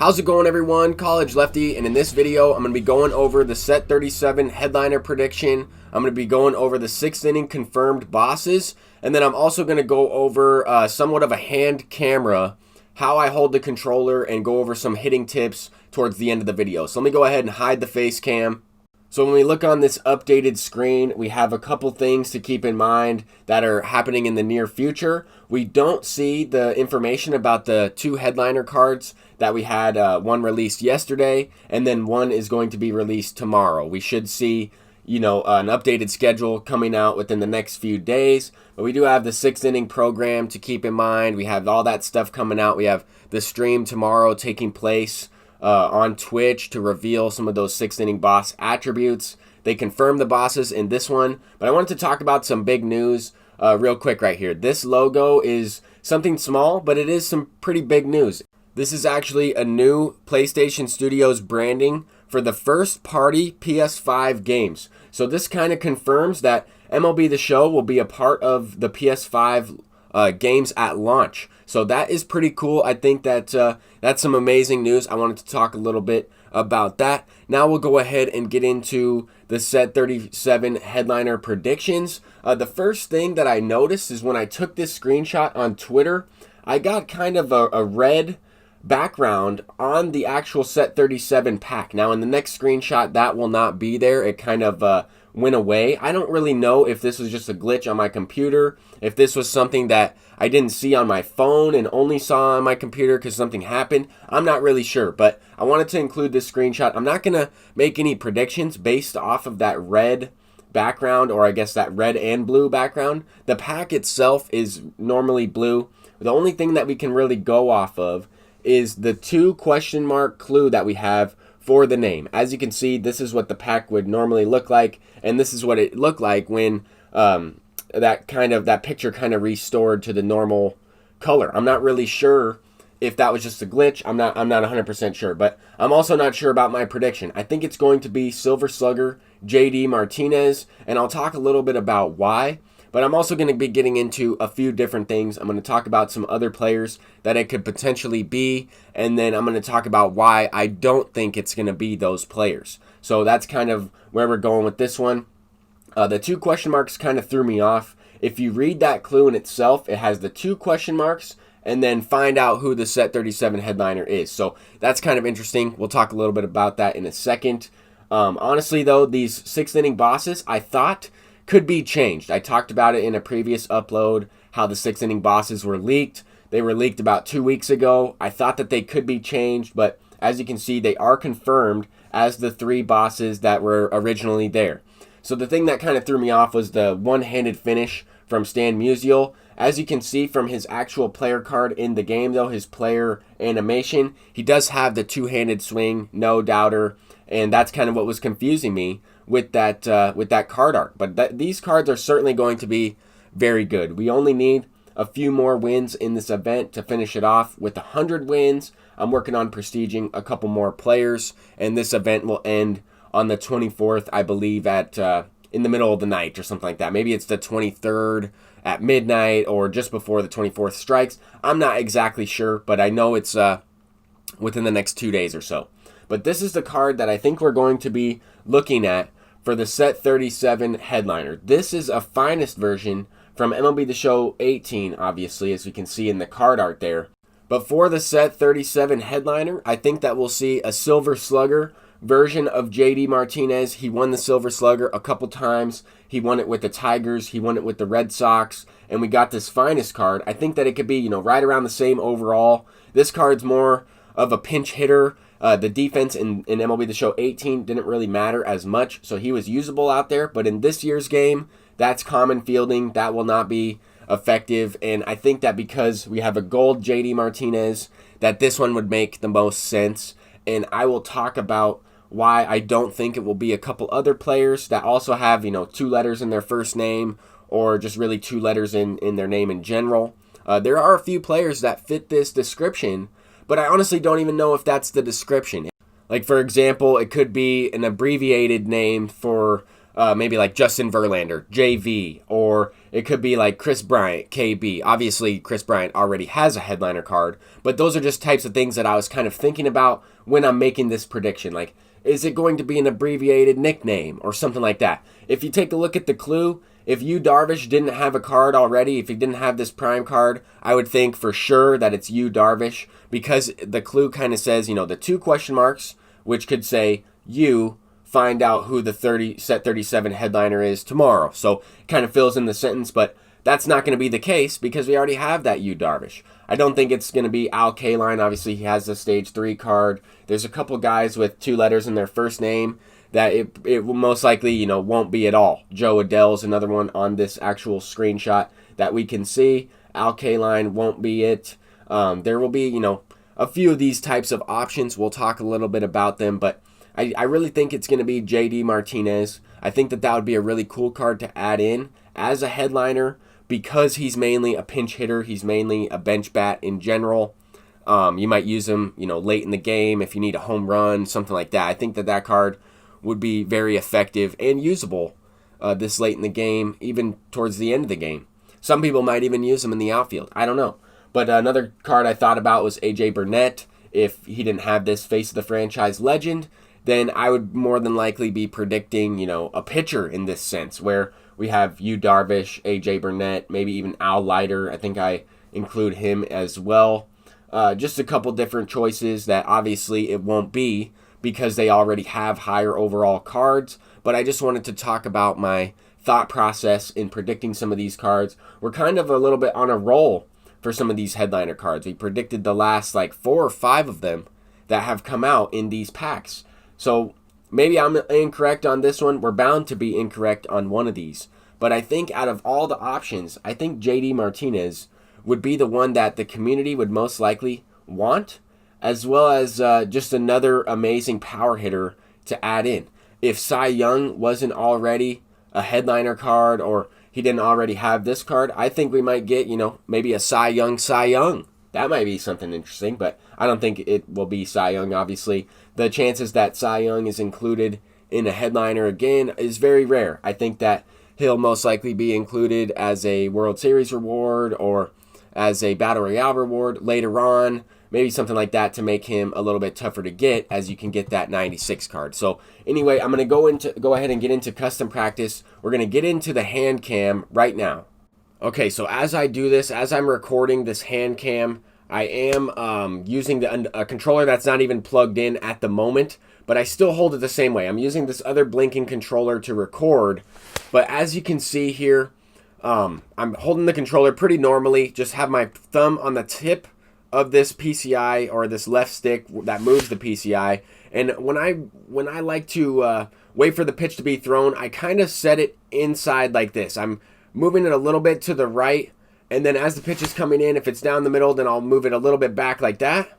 How's it going, everyone? College Lefty, and in this video I'm going to be going over the set 37 headliner prediction. I'm going to be going over the 6th inning confirmed bosses, and then I'm also going to go over somewhat of a hand camera, how I hold the controller, and go over some hitting tips towards the end of the video. So let me go ahead and hide the face cam. So when we look on this updated screen, we have a couple things to keep in mind that are happening in the near future. We don't see the information about the 2 headliner cards that we had, one released yesterday, and then one is going to be released tomorrow. We should see, an updated schedule coming out within the next few days, but we do have the 6th inning program to keep in mind. We have all that stuff coming out. We have the stream tomorrow taking place on Twitch to reveal some of those 6th inning boss attributes. They confirmed the bosses in this one, but I wanted to talk about some big news real quick right here. This logo is something small, but it is some pretty big news. This is actually a new PlayStation Studios branding for the first party PS5 games. So this kind of confirms that MLB The Show will be a part of the PS5 games at launch. So that is pretty cool. I think that that's some amazing news. I wanted to talk a little bit about that. Now we'll go ahead and get into the set 37 headliner predictions. The first thing that I noticed is when I took this screenshot on Twitter, I got kind of a red background on the actual set 37 pack. Now in the next screenshot, that will not be there. It kind of went away. I don't really know if this was just a glitch on my computer, if this was something that I didn't see on my phone and only saw on my computer because something happened. I'm not really sure, but I wanted to include this screenshot. I'm not going to make any predictions based off of that red background, or I guess that red and blue background. The pack itself is normally blue. The only thing that we can really go off of is the 2 question mark clue that we have for the name. As you can see, this is what the pack would normally look like, and this is what it looked like when that picture kind of restored to the normal color. I'm not really sure if that was just a glitch. I'm not 100% sure, but I'm also not sure about my prediction. I think it's going to be Silver Slugger JD Martinez, and I'll talk a little bit about why. But I'm also going to be getting into a few different things. I'm going to talk about some other players that it could potentially be, and then I'm going to talk about why I don't think it's going to be those players. So that's kind of where we're going with this one. The 2 question marks kind of threw me off. If you read that clue in itself, it has the 2 question marks, and then find out who the set 37 headliner is. So that's kind of interesting. We'll talk a little bit about that in a second. Honestly, though, these 6th inning bosses, I thought could be changed. I talked about it in a previous upload, how the 6th inning bosses were leaked. They were leaked about 2 weeks ago. I thought that they could be changed, but as you can see, they are confirmed as the 3 bosses that were originally there. So the thing that kind of threw me off was the one-handed finish from Stan Musial. As you can see from his actual player card in the game, though, his player animation, he does have the 2-handed swing, no doubter, and that's kind of what was confusing me with that card art. But these cards are certainly going to be very good. We only need a few more wins in this event to finish it off. With 100 wins, I'm working on prestiging a couple more players, and this event will end on the 24th, I believe, at in the middle of the night or something like that. Maybe it's the 23rd at midnight or just before the 24th strikes. I'm not exactly sure, but I know it's within the next 2 days or so. But this is the card that I think we're going to be looking at for the set 37 headliner. This is a finest version from MLB The Show 18, obviously, as we can see in the card art there. But for the set 37 headliner, I think that we'll see a Silver Slugger version of JD Martinez. He won the Silver Slugger a couple times. He won it with the Tigers. He won it with the Red Sox. And we got this finest card. I think that it could be, right around the same overall. This card's more of a pinch hitter. The defense in MLB The Show 18 didn't really matter as much, so he was usable out there. But in this year's game, that's common fielding. That will not be effective. And I think that because we have a gold JD Martinez, that this one would make the most sense. And I will talk about why I don't think it will be a couple other players that also have, 2 letters in their first name, or just really 2 letters in their name in general. There are a few players that fit this description, but I honestly don't even know if that's the description. Like, for example, it could be an abbreviated name for maybe like Justin Verlander, JV, or It could be like Chris Bryant, KB. Obviously, Chris Bryant already has a headliner card, but those are just types of things that I was kind of thinking about when I'm making this prediction. Like, is it going to be an abbreviated nickname or something like that? If you take a look at the clue, if Yu Darvish didn't have a card already, if he didn't have this prime card, I would think for sure that it's Yu Darvish, because the clue kind of says, you know, the 2 question marks, which could say you find out who the set 37 headliner is tomorrow. So it kind of fills in the sentence, but that's not going to be the case because we already have that Yu Darvish. I don't think it's going to be Al Kaline. Obviously, he has the stage 3 card. There's a couple guys with 2 letters in their first name that it will most likely, you know, won't be at all. Joe Adell's another one on this actual screenshot that we can see. Al Kaline won't be it. There will be, you know, a few of these types of options. We'll talk a little bit about them, but I really think it's going to be JD Martinez. I think that would be a really cool card to add in as a headliner because he's mainly a pinch hitter. He's mainly a bench bat in general. You might use him, you know, late in the game if you need a home run, something like that. I think that card would be very effective and usable this late in the game, even towards the end of the game. Some people might even use him in the outfield. I don't know. But another card I thought about was AJ Burnett. If he didn't have this face of the franchise legend, then I would more than likely be predicting, you know, a pitcher in this sense, where we have Yu Darvish, AJ Burnett, maybe even Al Leiter. I think I include him as well. Just a couple different choices that obviously it won't be because they already have higher overall cards. But I just wanted to talk about my thought process in predicting some of these cards. We're kind of a little bit on a roll for some of these headliner cards. We predicted the last like 4 or 5 of them that have come out in these packs. So maybe I'm incorrect on this one. We're bound to be incorrect on one of these. But I think out of all the options, I think JD Martinez would be the one that the community would most likely want, as well as just another amazing power hitter to add in. If Cy Young wasn't already a headliner card, or he didn't already have this card, I think we might get, you know, maybe a Cy Young. That might be something interesting, but I don't think it will be Cy Young, obviously. The chances that Cy Young is included in a headliner again is very rare. I think that he'll most likely be included as a World Series reward or as a Battle Royale reward later on, maybe something like that to make him a little bit tougher to get, as you can get that 96 card. So anyway, I'm going to go ahead and get into custom practice. We're going to get into the hand cam right now. Okay, so as I do this, as I'm recording this hand cam, I am using a controller that's not even plugged in at the moment, but I still hold it the same way. I'm using this other blinking controller to record, but as you can see here, I'm holding the controller pretty normally, just have my thumb on the tip of this PCI or this left stick that moves the PCI, and when I like to wait for the pitch to be thrown, I kind of set it inside like this. I'm moving it a little bit to the right, and then as the pitch is coming in, if it's down the middle, then I'll move it a little bit back like that.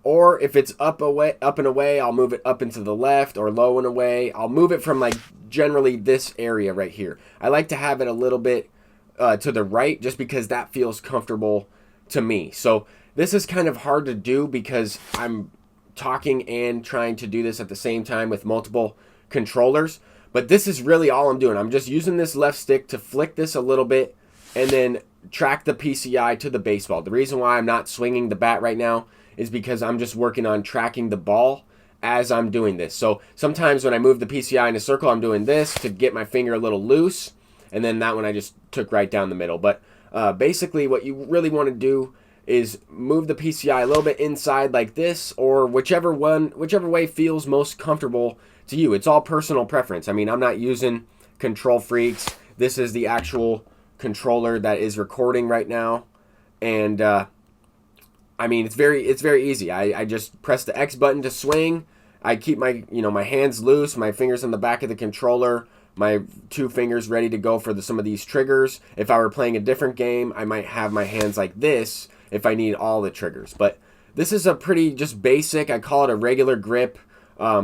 Or if it's up and away, I'll move it up into the left, or low and away. I'll move it from like generally this area right here. I like to have it a little bit to the right just because that feels comfortable to me. So this is kind of hard to do because I'm talking and trying to do this at the same time with multiple controllers. But this is really all I'm doing. I'm just using this left stick to flick this a little bit and then track the PCI to the baseball. The reason why I'm not swinging the bat right now is because I'm just working on tracking the ball as I'm doing this. So sometimes when I move the PCI in a circle, I'm doing this to get my finger a little loose, and then that one I just took right down the middle. But basically what you really want to do is move the PCI a little bit inside like this, or whichever way feels most comfortable to you. It's all personal preference. I mean, I'm not using Control Freaks. This is the actual controller that is recording right now, and I mean, it's very easy. I just press the X button to swing. I keep my my hands loose, my fingers on the back of the controller, my 2 fingers ready to go for some of these triggers. If I were playing a different game, I might have my hands like this if I need all the triggers. But this is a pretty just basic, I call it a regular grip,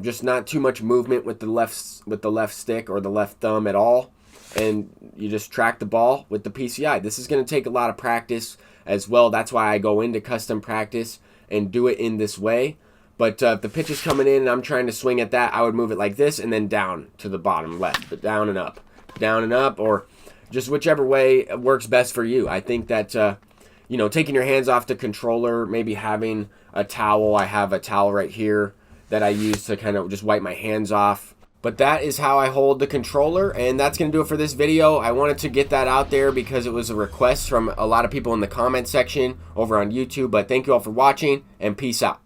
just not too much movement with the left stick or the left thumb at all. And you just track the ball with the PCI. This is going to take a lot of practice as well. That's why I go into custom practice and do it in this way. But if the pitch is coming in and I'm trying to swing at that, I would move it like this and then down to the bottom left, but down and up, or just whichever way works best for you. I think that, you know, taking your hands off the controller, maybe having a towel. I have a towel right here that I use to kind of just wipe my hands off. But that is how I hold the controller, and that's going to do it for this video. I wanted to get that out there because it was a request from a lot of people in the comment section over on YouTube. But thank you all for watching, and peace out.